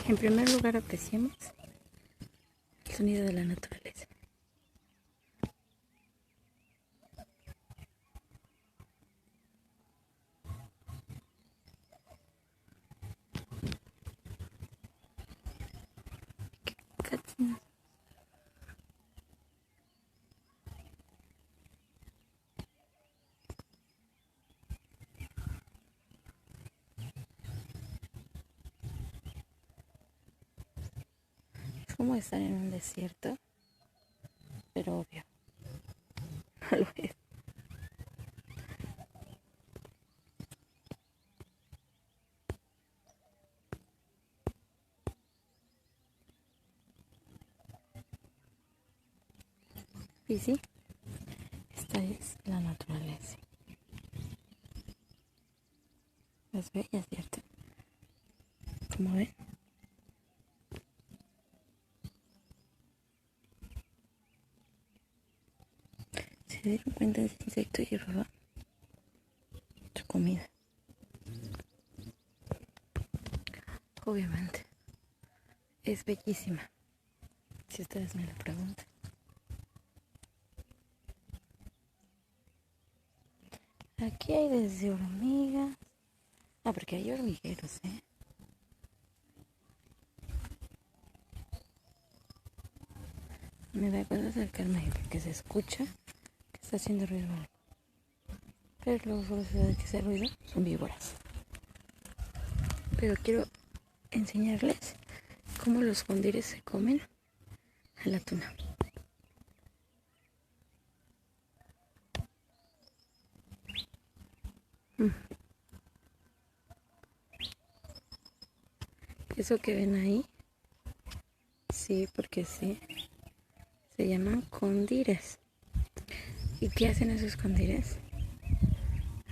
En primer lugar, apreciemos el sonido de la naturaleza. Es como estar en un desierto, pero obvio, no lo es. Y sí, esta es la naturaleza. Es bella, ¿cierto? Como ven. ¿Se dieron cuenta de ese insecto y roba su comida? Obviamente. Es bellísima, si ustedes me lo preguntan. Aquí hay desde hormigas. Ah, porque hay hormigueros, ¿eh? Me da cosa acercarme porque se escucha que está haciendo ruido algo. Pero luego solo se da que ese ruido son víboras. Pero quiero enseñarles cómo los cóndires se comen a la tuna. Eso que ven ahí, sí, porque sí, se llaman cóndires. ¿Y qué hacen esos cóndires?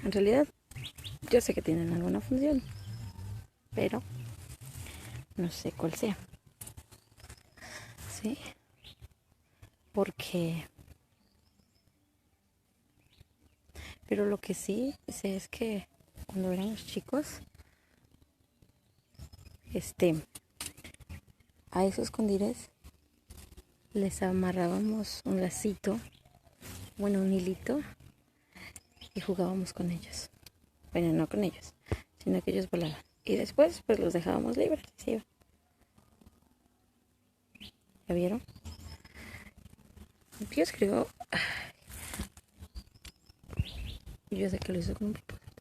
En realidad, yo sé que tienen alguna función, pero no sé cuál sea. ¿Sí? Porque... Pero lo que sí sé es que cuando éramos chicos, a esos cóndires les amarrábamos un lacito, bueno, un hilito, y jugábamos con ellos. Bueno, no con ellos, sino que ellos volaban. Y después, pues los dejábamos libres. ¿Sí? ¿Ya vieron? Yo escribo. Yo sé que lo hizo con un propósito.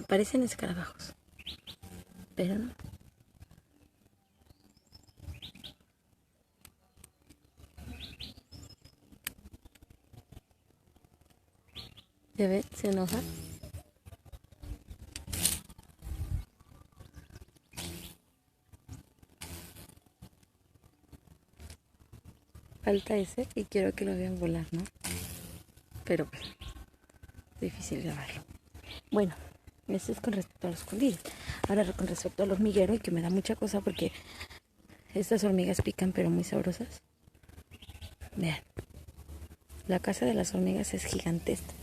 Parecen escarabajos, pero no. ¿Ya ven? Se enoja. Falta ese y quiero que lo vean volar, ¿no? Pero pues, difícil grabarlo. Bueno, eso es con respecto a los cóndires. Ahora con respecto al hormiguero, y que me da mucha cosa porque estas hormigas pican pero muy sabrosas. Vean, la casa de las hormigas es gigantesca.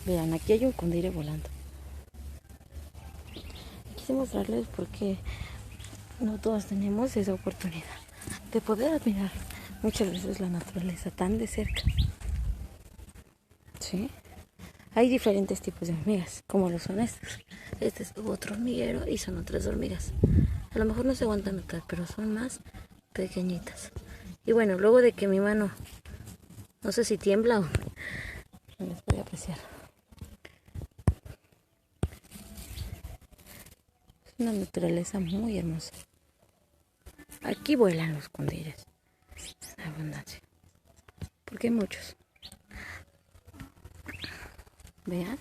Vean, aquí hay un cóndire volando. Quise mostrarles porque no todos tenemos esa oportunidad de poder admirar muchas veces la naturaleza tan de cerca. ¿Sí? Hay diferentes tipos de hormigas, como lo son estos. Este es otro hormiguero y son otras hormigas. A lo mejor no se aguantan notar, pero son más pequeñitas. Y bueno, luego de que mi mano, no sé si tiembla o no les voy a apreciar. Es una naturaleza muy hermosa. Aquí vuelan los cóndires en abundancia, porque hay muchos. Vean.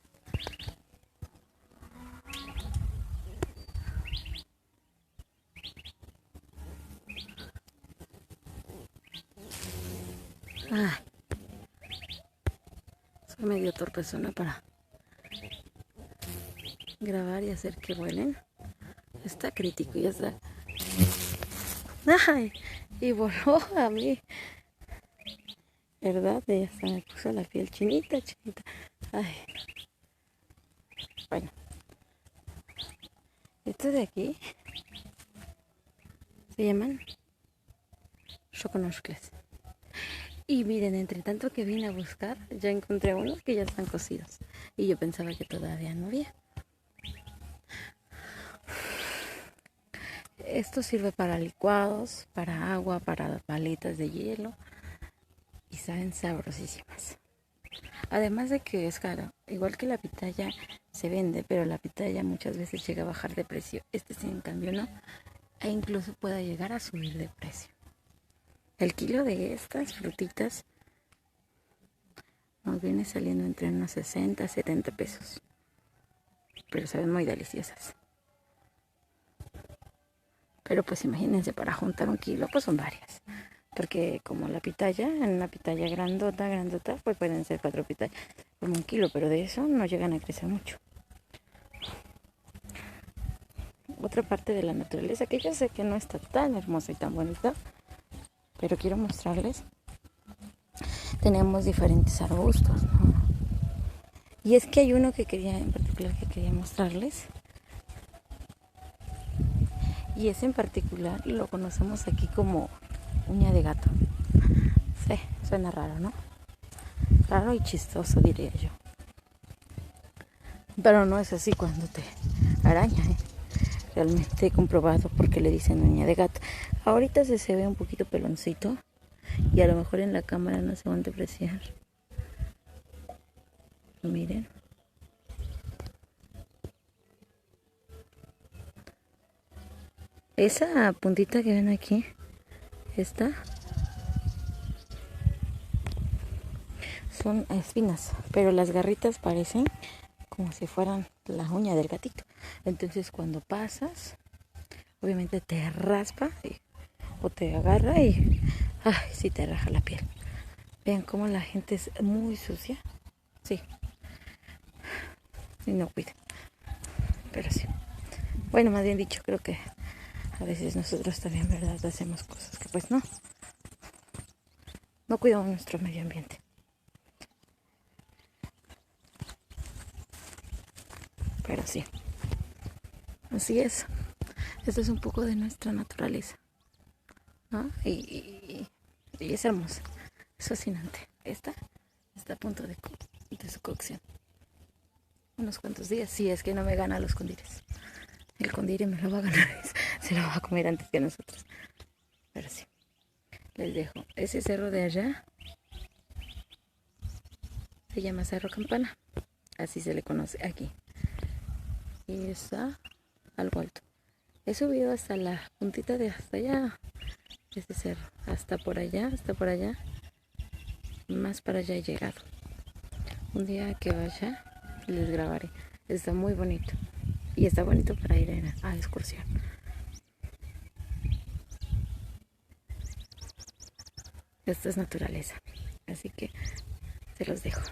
Ay, soy medio torpezona para grabar y hacer que vuelen. Está crítico, ya está. Ay, y voló a mí. ¿Verdad? Ya hasta me puso la piel chinita, chinita. Ay. Bueno. Esto de aquí se llaman choconoscles. Y miren, entre tanto que vine a buscar, ya encontré unos que ya están cocidos. Y yo pensaba que todavía no había. Esto sirve para licuados, para agua, para paletas de hielo. Y saben sabrosísimas. Además de que es caro. Igual que la pitaya se vende, pero la pitaya muchas veces llega a bajar de precio. Este sí, en cambio no. E incluso pueda llegar a subir de precio. El kilo de estas frutitas nos viene saliendo entre unos 60 a 70 pesos. Pero saben muy deliciosas. Pero pues imagínense, para juntar un kilo, pues son varias. Porque como la pitaya, en una pitaya grandota, pues pueden ser 4 pitayas como un kilo. Pero de eso no llegan a crecer mucho. Otra parte de la naturaleza que yo sé que no está tan hermosa y tan bonita, pero quiero mostrarles. Tenemos diferentes arbustos, ¿no? Y es que hay uno que quería, en particular, que quería mostrarles. Y ese en particular lo conocemos aquí como uña de gato. Sí, suena raro, ¿no? Raro y chistoso, diría yo. Pero no es así cuando te araña, ¿eh? Realmente he comprobado por qué le dicen uña de gato. Ahorita se ve un poquito peloncito y a lo mejor en la cámara no se van a apreciar. Miren. Esa puntita que ven aquí, esta, son espinas, pero las garritas parecen como si fueran la uña del gatito. Entonces cuando pasas, obviamente te raspa o te agarra y ay, sí te raja la piel. Vean cómo la gente es muy sucia. Sí. Y no cuida. Pero sí. Bueno, más bien dicho, creo que a veces nosotros también, ¿verdad? Hacemos cosas que pues no cuidamos nuestro medio ambiente. Pero sí. Así es. Esto es un poco de nuestra naturaleza, ¿no? Y es hermosa. Es fascinante. Esta está a punto de su cocción. Unos cuantos días, si es que no me gana los condires. El condire me lo va a ganar, se lo va a comer antes que nosotros. Pero sí, les dejo. Ese cerro de allá se llama Cerro Campana, así se le conoce aquí. Y está algo alto. He subido hasta la puntita de hasta allá, este cerro, hasta por allá, más para allá he llegado. Un día que vaya les grabaré. Está muy bonito y está bonito para ir a excursión. Esto es naturaleza, así que se los dejo.